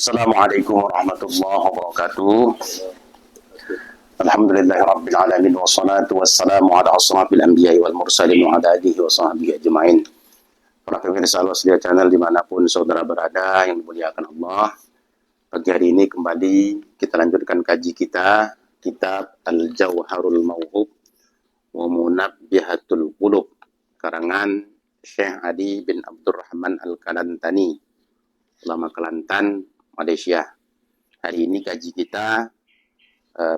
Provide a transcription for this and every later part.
Assalamualaikum warahmatullahi wabarakatuh. Alhamdulillahi rabbil alamin wassalatu wassalamu ala asrafil anbiya'i wal mursalin wa ala alihi wa sahbihi ajma'in. Para pemirsa Al-Wasliyah Channel dimanapun saudara berada yang dimuliakan Allah. Pagi hari ini kembali kita lanjutkan kaji kita kitab Al-Jawharul Mauhub wa Munabbihatul Qulub karangan Syekh Adi bin Abdurrahman Al-Kalantani, ulama Kelantan, Malaysia. Hari ini kaji kita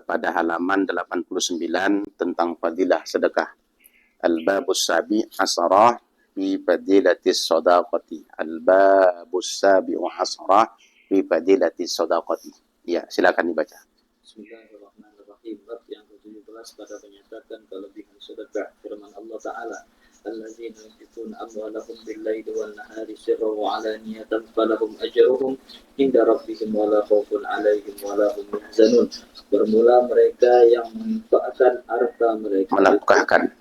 pada halaman 89 tentang fadilah sedekah. Al-babus sabi asarah fi fadilatis sadaqati. Al-babus sabi asarah fi fadilatis sadaqati. Ya, silakan dibaca. Bismillahirrahmanirrahim. Bab yang ke-17 pada menyatakan kelebihan sedekah. Firman Allah Ta'ala, alladzina yunfiquna amwalahum bil-laili wan-nahari sirran wa 'alaniyatan falahum ajruhum inda rabbihim wa la khaufun 'alaihim wa la hum yahzanun. Bermula mereka yang menafkahkan harta mereka, menafkahkan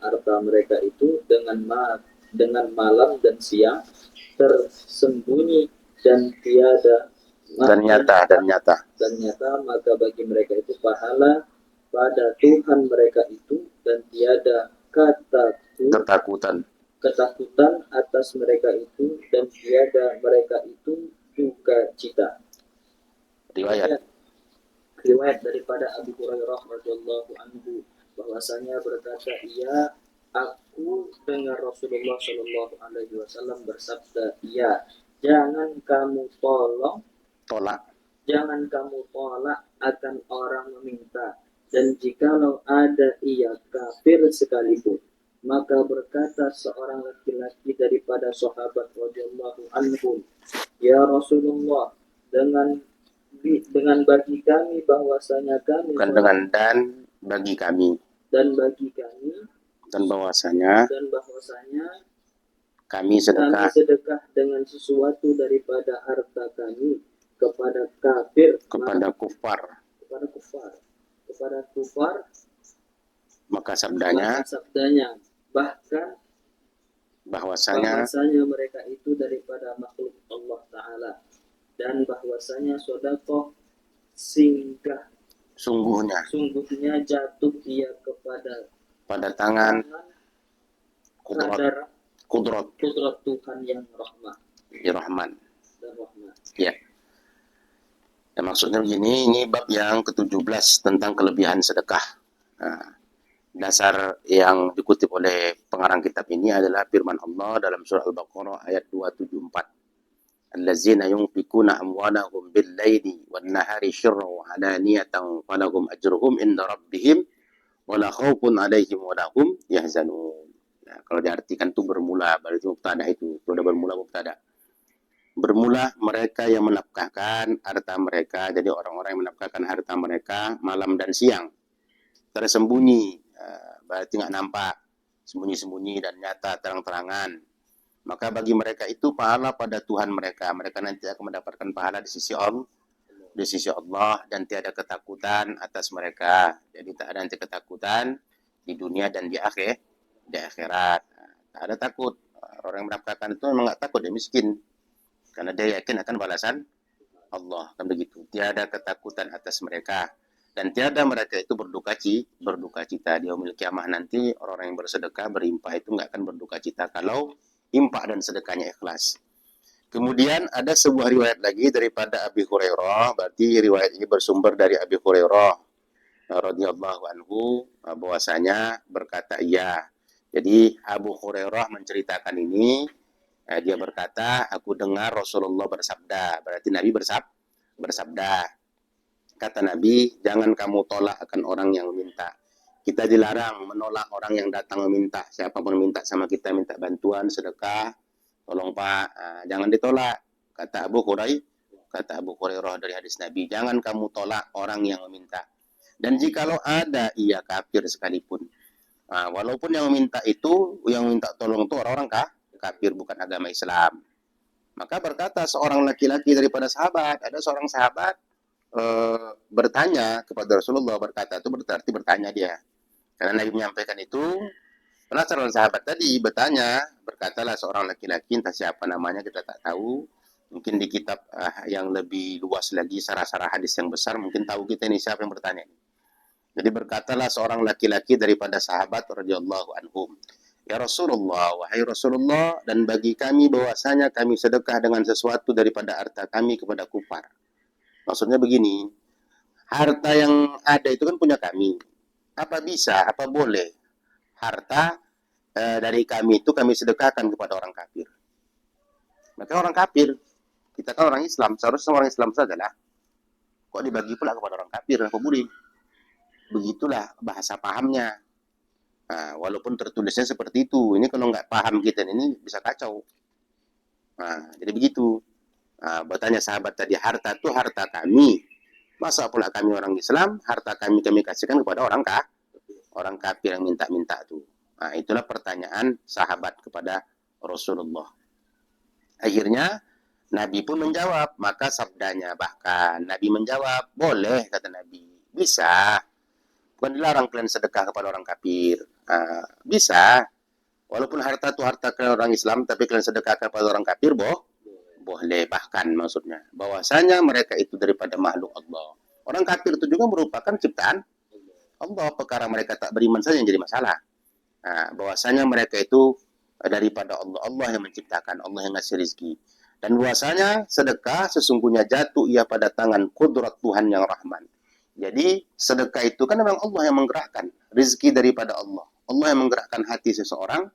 harta mereka itu dengan malam dan siang, tersembunyi dan tiada dan nyata, maka bagi mereka itu pahala pada Tuhan mereka itu, dan tiada ketakutan atas mereka itu, dan tiada mereka itu duka cita. Riwayat daripada Abu Hurairah radhiyallahu anhu bahwasanya berkata ia, aku dengar Rasulullah Shallallahu Alaihi Wasallam bersabda, jangan kamu tolak akan orang meminta, dan jikalau ada ia kafir sekalipun. Maka berkata seorang laki-laki daripada sahabat radhiyallahu anhu, ya Rasulullah, dengan bagi kami bahwasanya kami dan bahwasanya kami sedekah dengan sesuatu daripada harta kami kepada kufar, maka sabdanya bahkan bahwasanya mereka itu daripada makhluk Allah Ta'ala, dan bahwasanya sedekah sungguhnya jatuh ia pada tangan kudrat Tuhan yang Rahman. Ya. Ya, maksudnya begini, ini bab yang ke-17 tentang kelebihan sedekah. Nah, dasar yang dikutip oleh pengarang kitab ini adalah firman Allah dalam surah Al-Baqarah ayat 274. Allazina yunfikuna amwalahum bil-laili wan-nahari syirran wa 'alaniyatan falahum ajruhum inda rabbihim wa la khaufun 'alaihim wa la hum yahzanun. Nah, kalau diartikan itu bermula, berarti mubtada itu sudah bermula mubtada. Bermula mereka yang menafkahkan harta mereka, jadi orang-orang yang menafkahkan harta mereka malam dan siang, tersembunyi, berarti nggak nampak, sembunyi-sembunyi dan nyata terang-terangan. Maka bagi mereka itu pahala pada Tuhan mereka nanti akan mendapatkan pahala di sisi Allah, dan tiada ketakutan atas mereka. Jadi tak ada nanti ketakutan di dunia dan di akhirat. Tak ada takut. Orang yang menafkahkan itu memang nggak takut, dia miskin, karena dia yakin akan balasan Allah, kan begitu. Tiada ketakutan atas mereka, dan tiada mereka itu berduka cita di yaumil kiamah nanti. Orang yang bersedekah berimpah itu nggak akan berduka cita kalau impah dan sedekahnya ikhlas. Kemudian ada sebuah riwayat lagi daripada Abi Hurairah, berarti riwayat ini bersumber dari Abi Hurairah radhiyallahu anhu, bahwasanya berkata ia. Jadi Abu Hurairah menceritakan ini. Dia berkata, aku dengar Rasulullah bersabda, berarti Nabi bersabda. Kata Nabi, jangan kamu tolak akan orang yang meminta. Kita dilarang menolak orang yang datang meminta. Siapapun minta sama kita, minta bantuan, sedekah, tolong Pak, jangan ditolak. Kata Abu Hurairah dari hadis Nabi, jangan kamu tolak orang yang meminta. Dan jikalau ada ia kafir sekalipun, walaupun yang meminta tolong itu orang-orang kafir, bukan agama Islam. Maka berkata seorang laki-laki daripada sahabat, ada seorang sahabat bertanya kepada Rasulullah, berkata itu berarti bertanya dia, karena Nabi menyampaikan itu. Penasaran sahabat tadi bertanya, berkatalah seorang laki-laki, entah siapa namanya kita tak tahu, Mungkin di kitab yang lebih luas lagi, sarah-sarah hadis yang besar, mungkin tahu kita ini siapa yang bertanya. Jadi berkatalah seorang laki-laki daripada sahabat radhiyallahu anhum, "Ya Rasulullah, wahai Rasulullah, dan bagi kami bahwasanya kami sedekah dengan sesuatu daripada harta kami kepada kufar." Maksudnya begini, harta yang ada itu kan punya kami. Apa bisa, apa boleh harta dari kami itu kami sedekahkan kepada orang kafir? Maka orang kafir, kita kan orang Islam, seharusnya orang Islam sajalah. Kok dibagi pula kepada orang kafir? Apa boleh? Begitulah bahasa pahamnya. Nah, walaupun tertulisnya seperti itu, ini kalau nggak paham kita ini bisa kacau. Nah, jadi begitu. Nah, bertanya sahabat tadi, harta itu harta kami. Masa pula kami orang Islam, harta kami kasihkan kepada orang kafir yang minta-minta itu. Nah, itulah pertanyaan sahabat kepada Rasulullah. Akhirnya Nabi pun menjawab, maka sabdanya bahkan Nabi menjawab, boleh kata Nabi, bisa. Bukan dilarang kalian sedekah kepada orang kafir. Bisa. Walaupun harta itu harta kalian orang Islam, tapi kalian sedekah kepada orang kafir, boleh. Bahkan maksudnya, bahwasanya mereka itu daripada makhluk Allah. Orang kafir itu juga merupakan ciptaan Allah. Perkara mereka tak beriman saja yang jadi masalah. Bahwasanya mereka itu daripada Allah. Allah yang menciptakan, Allah yang ngasih rezeki. Dan bahwasanya sedekah sesungguhnya jatuh ia pada tangan kudrat Tuhan yang Rahman. Jadi sedekah itu kan memang Allah yang menggerakkan rezeki daripada Allah. Allah yang menggerakkan hati seseorang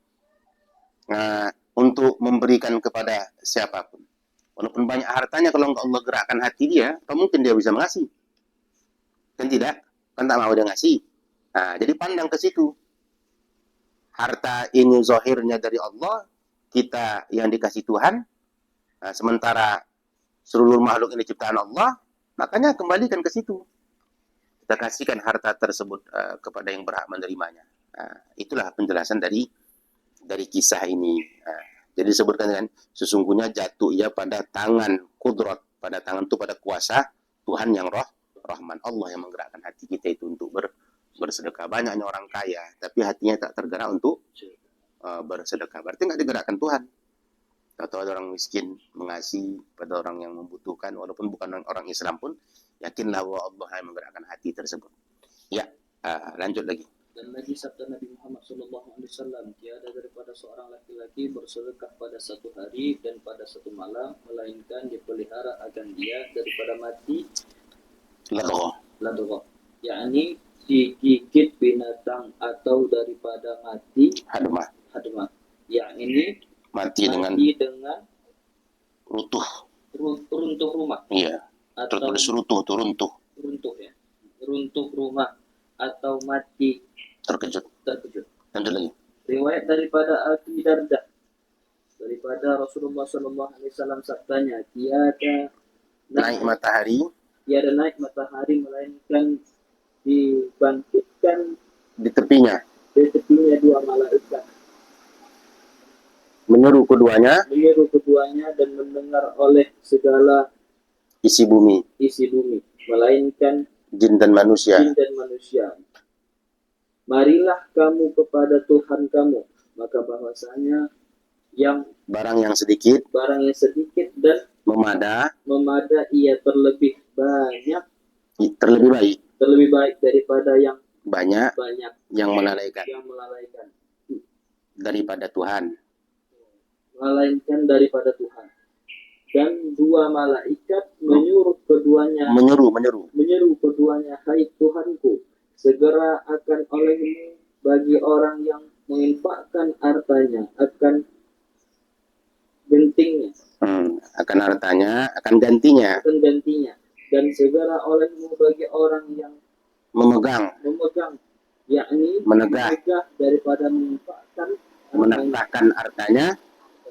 untuk memberikan kepada siapapun. Walaupun banyak hartanya, kalau Allah gerakkan hati dia, apa mungkin dia bisa mengasih? Kan tidak? Kan tak mau dia ngasih. Jadi pandang ke situ. Harta ini zahirnya dari Allah, kita yang dikasih Tuhan, sementara seluruh makhluk ini ciptaan Allah, makanya kembalikan ke situ. Kita kasihkan harta tersebut kepada yang berhak menerimanya. Itulah penjelasan dari kisah ini. Jadi disebutkan kan, sesungguhnya jatuh ia pada tangan kudrat, pada tangan itu pada kuasa Tuhan yang Rahman. Allah yang menggerakkan hati kita itu untuk bersedekah. Banyaknya orang kaya, tapi hatinya tak tergerak untuk bersedekah. Berarti nggak digerakkan Tuhan. Atau ada orang miskin mengasihi pada orang yang membutuhkan, walaupun bukan orang Islam pun, yakinlah bahwa Allah yang menggerakkan hati tersebut. Ya, lanjut lagi. Dan lagi sabda Nabi Muhammad SAW, tiada daripada seorang laki-laki bersedekah pada satu hari dan pada satu malam, melainkan dipelihara akan dia daripada mati ladgha, yakni digigit binatang, atau daripada mati hadmah, yakni mati dengan runtuh rumah. Iya. Tertulis runtuh ya. Runtuh rumah atau mati terkejut. Lanjut lagi. Riwayat daripada Abi Darda, daripada Rasulullah SAW sabdanya, tiada naik matahari melainkan dibangkitkan di tepinya dua malaikat, menyeru keduanya dan mendengar oleh segala isi bumi, melainkan jin dan manusia. Marilah kamu kepada Tuhan kamu, maka bahwasanya yang barang yang sedikit dan memada ia terlebih baik daripada yang banyak yang melalaikan daripada Tuhan. Dan dua malaikat menyeru keduanya, hai Tuhanku, segera akan olehmu bagi orang yang menginfakkan hartanya akan gantinya, dan segera olehmu bagi orang yang memegang, yakni menegah daripada menegahkan hartanya,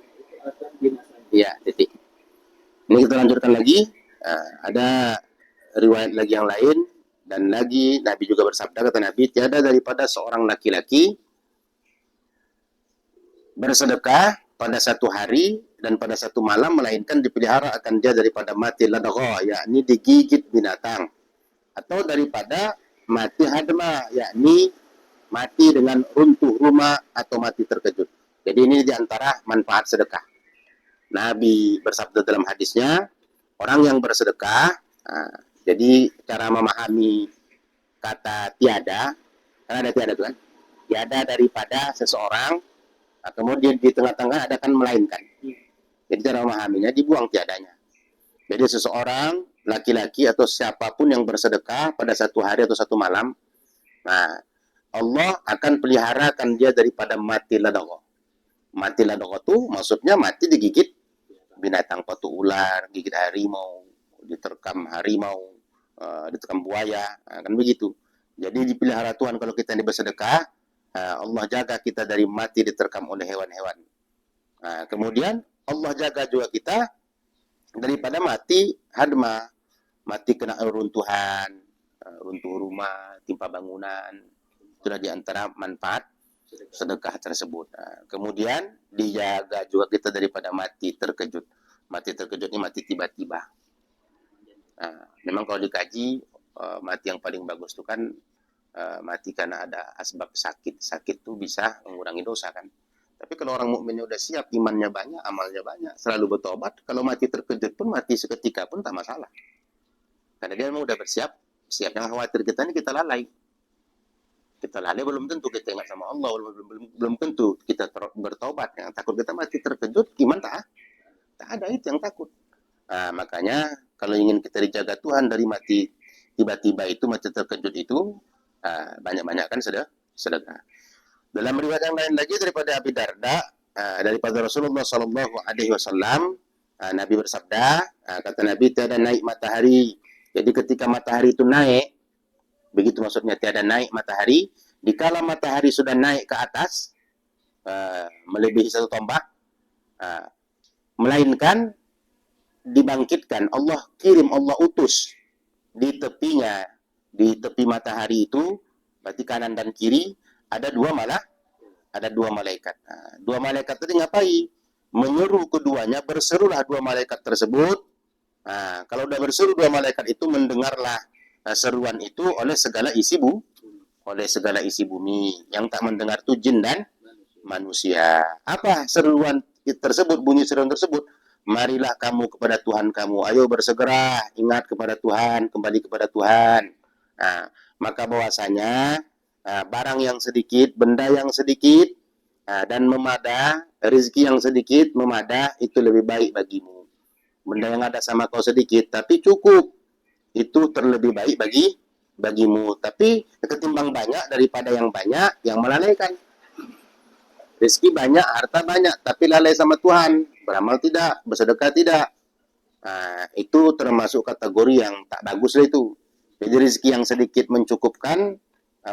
itu akan binasanya. Ya, titik. Ini kita lanjutkan lagi. Ada riwayat lagi yang lain. Dan lagi Nabi juga bersabda, kata Nabi, tiada daripada seorang laki-laki bersedekah pada satu hari dan pada satu malam, melainkan dipelihara akan dia daripada mati ladgha, yakni digigit binatang, atau daripada mati hadma, yakni mati dengan runtuh rumah atau mati terkejut. Jadi ini diantara manfaat sedekah. Nabi bersabda dalam hadisnya, orang yang bersedekah, jadi cara memahami kata tiada, kan ada tiada itu kan, tiada daripada seseorang, kemudian di tengah-tengah ada kan melainkan. Jadi cara memahaminya dibuang tiadanya. Jadi seseorang, laki-laki atau siapapun yang bersedekah pada satu hari atau satu malam, nah Allah akan peliharakan dia daripada mati ladagha. Mati ladagha itu maksudnya mati digigit binatang, patu ular, gigit harimau, diterkam harimau, diterkam buaya, kan begitu. Jadi dipelihara Tuhan kalau kita ini bersedekah, Allah jaga kita dari mati diterkam oleh hewan-hewan. Kemudian Allah jaga juga kita daripada mati hadma, mati kena runtuhan, runtuh rumah, timpa bangunan. Itulah diantara manfaat sedekah tersebut. Kemudian dijaga juga kita daripada mati terkejut. Mati terkejut ini mati tiba-tiba. Memang kalau dikaji, mati yang paling bagus itu kan mati karena ada asbab sakit. Sakit itu bisa mengurangi dosa kan. Tapi kalau orang mukminnya udah siap, imannya banyak, amalnya banyak, selalu bertobat, kalau mati terkejut pun, mati seketika pun tak masalah. Karena dia memang udah bersiap, siap. Yang khawatir kita ini kita lalai. Kita lalai belum tentu kita ingat sama Allah, belum tentu kita bertobat. Yang takut kita mati terkejut, gimana tak ada itu yang takut. Makanya kalau ingin kita dijaga Tuhan dari mati tiba-tiba itu, mati terkejut itu, banyak-banyak kan sedekah. Dalam riwayat yang lain lagi daripada Abi Darda, daripada Rasulullah Sallallahu Alaihi Wasallam, Nabi bersabda, kata Nabi, tiada naik matahari. Jadi ketika matahari itu naik, begitu maksudnya tiada naik matahari, dikala matahari sudah naik ke atas, melebihi satu tombak, melainkan dibangkitkan, Allah kirim, Allah utus di tepinya, di tepi matahari itu, berarti kanan dan kiri, ada dua malaikat. Dua malaikat tadi ngapain? Menyuruh keduanya, berserulah dua malaikat tersebut. Kalau udah berseru dua malaikat itu, mendengarlah seruan itu oleh segala isi bumi. Yang tak mendengar itu jin dan manusia. Apa seruan tersebut, bunyi seruan tersebut? Marilah kamu kepada Tuhan kamu. Ayo bersegera, ingat kepada Tuhan, kembali kepada Tuhan. Maka bahwasanya barang yang sedikit, benda yang sedikit, dan memadah, rezeki yang sedikit, memadah, itu lebih baik bagimu. Benda yang ada sama kau sedikit, tapi cukup, itu terlebih baik bagimu. Tapi ketimbang banyak daripada yang banyak, yang melalaikan. Rezeki banyak, harta banyak, tapi lalai sama Tuhan. Beramal tidak, bersedekah tidak. Itu termasuk kategori yang tak bagus lah itu. Jadi rezeki yang sedikit mencukupkan,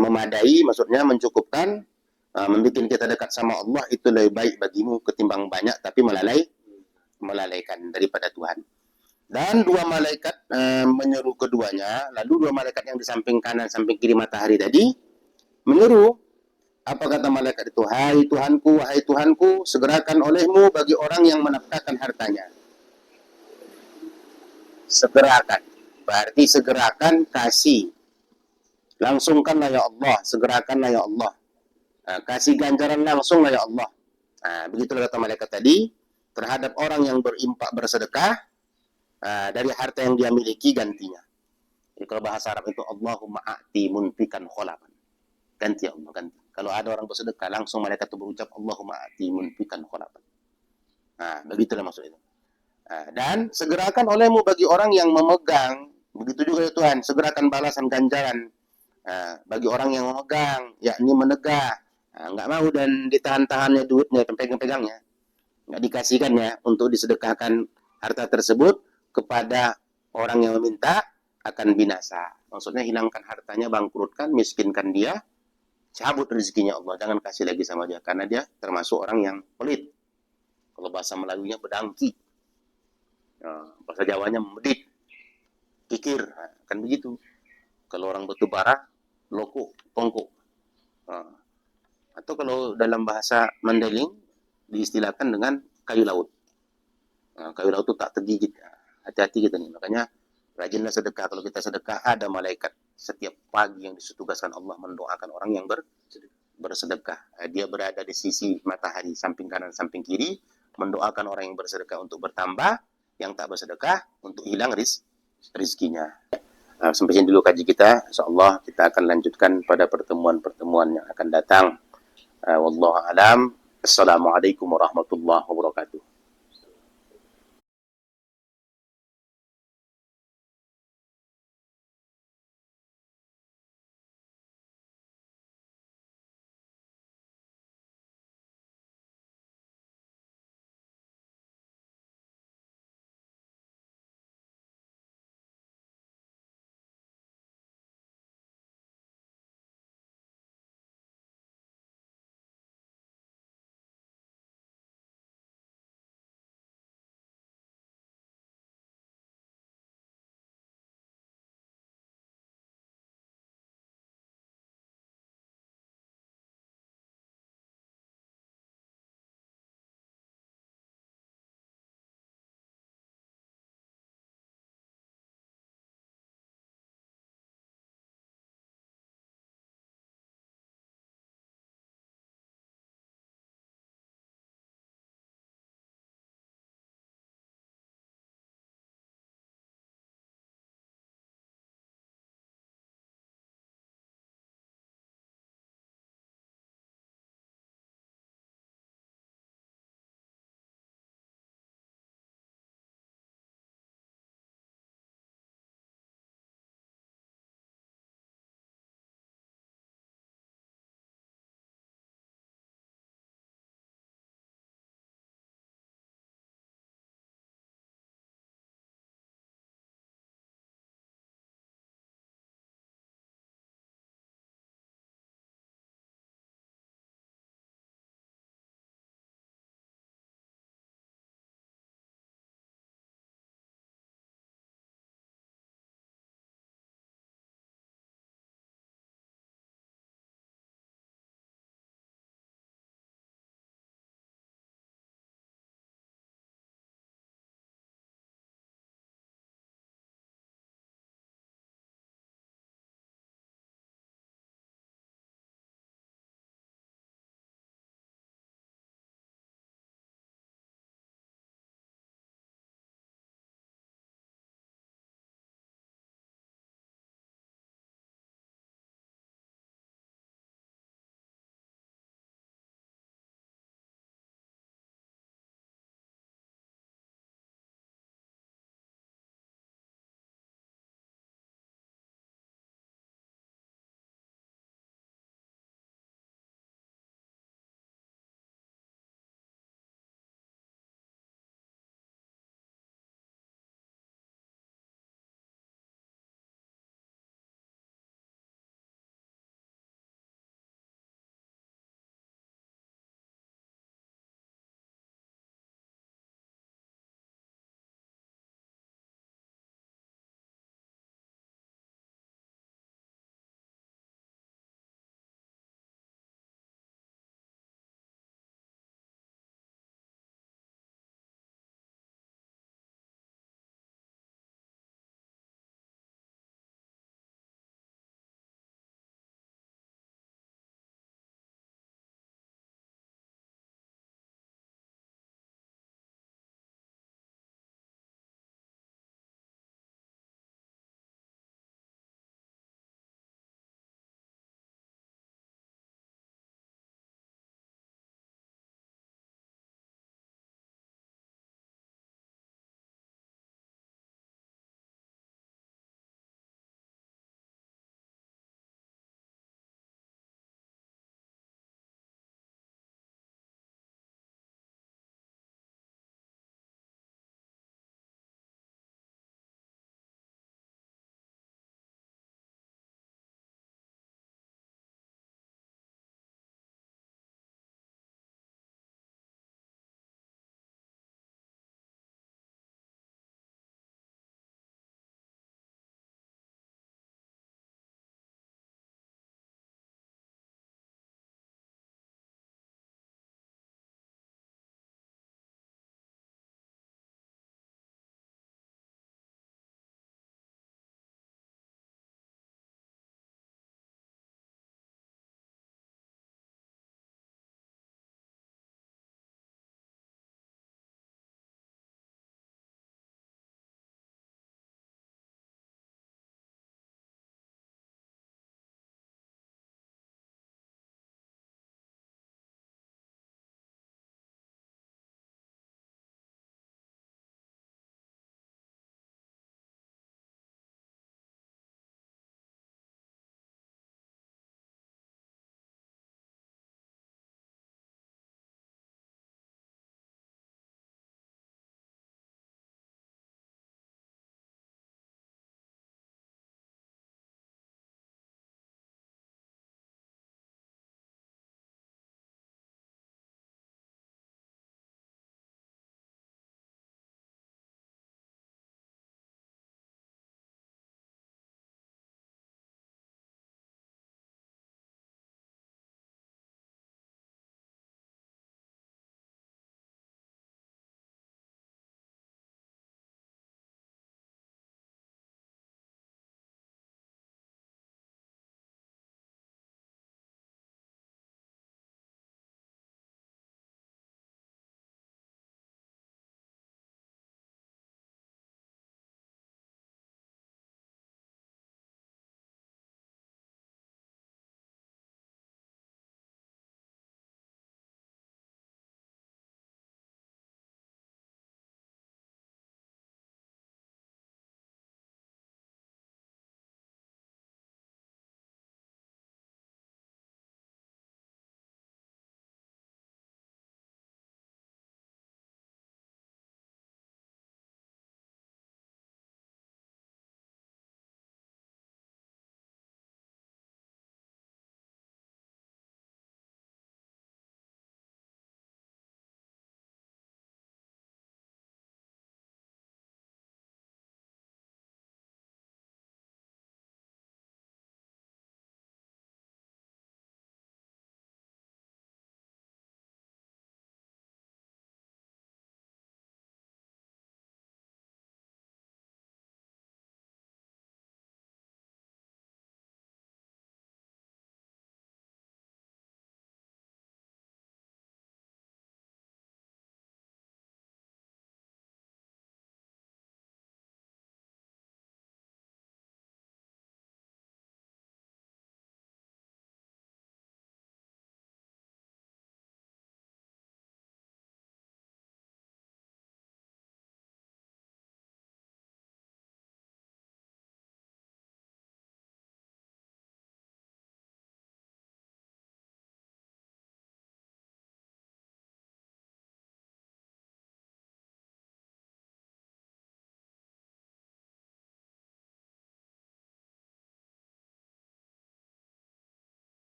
memadai, maksudnya mencukupkan, membuat kita dekat sama Allah, itu lebih baik bagimu ketimbang banyak tapi melalaikan daripada Tuhan. Dan dua malaikat menyeru keduanya, lalu dua malaikat yang di samping kanan, samping kiri matahari tadi, menyeru. Apa kata malaikat itu? Hai Tuhanku, segerakan olehmu bagi orang yang menafkahkan hartanya. Segerakan. Berarti segerakan, kasih. Langsungkanlah ya Allah, segerakanlah ya Allah. Kasih ganjaran langsung lah ya Allah. Begitulah kata malaikat tadi, terhadap orang yang berimpak, bersedekah, dari harta yang dia miliki gantinya. Jadi kalau bahasa Arab itu, Allahumma a'ti munfikan kholapan. Ganti Allah, ganti. Kalau ada orang bersedekah, langsung malaikat itu berucap, Allahumma a'ti munfikan kholapan. Begitulah maksud itu. Dan segerakan olehmu bagi orang yang memegang. Begitu juga ya Tuhan, segerakan balasan ganjaran bagi orang yang memegang, yakni menegah. Nggak mau dan ditahan-tahannya duitnya, pegang-pegangnya. Nggak dikasihkannya untuk disedekahkan harta tersebut kepada orang yang meminta, akan binasa. Maksudnya hilangkan hartanya, bangkrutkan, miskinkan dia, cabut rezekinya Allah. Jangan kasih lagi sama dia, karena dia termasuk orang yang pelit. Kalau bahasa Melayunya pedangki. Bahasa Jawanya medit, kikir, kan begitu. Kalau orang batu bara, loko, tongko. Atau kalau dalam bahasa Mandailing diistilahkan dengan kayu laut. Kayu laut itu tak tergigit. Hati-hati kita nih. Makanya rajinlah sedekah. Kalau kita sedekah, ada malaikat setiap pagi yang ditugaskan Allah mendoakan orang yang bersedekah. Dia berada di sisi matahari, samping kanan, samping kiri. mendoakan orang yang bersedekah untuk bertambah, yang tak bersedekah untuk hilang rizkinya. Sampai sini dulu kaji kita. InsyaAllah kita akan lanjutkan pada pertemuan-pertemuan yang akan datang. Wallahu alam. Assalamualaikum warahmatullahi wabarakatuh.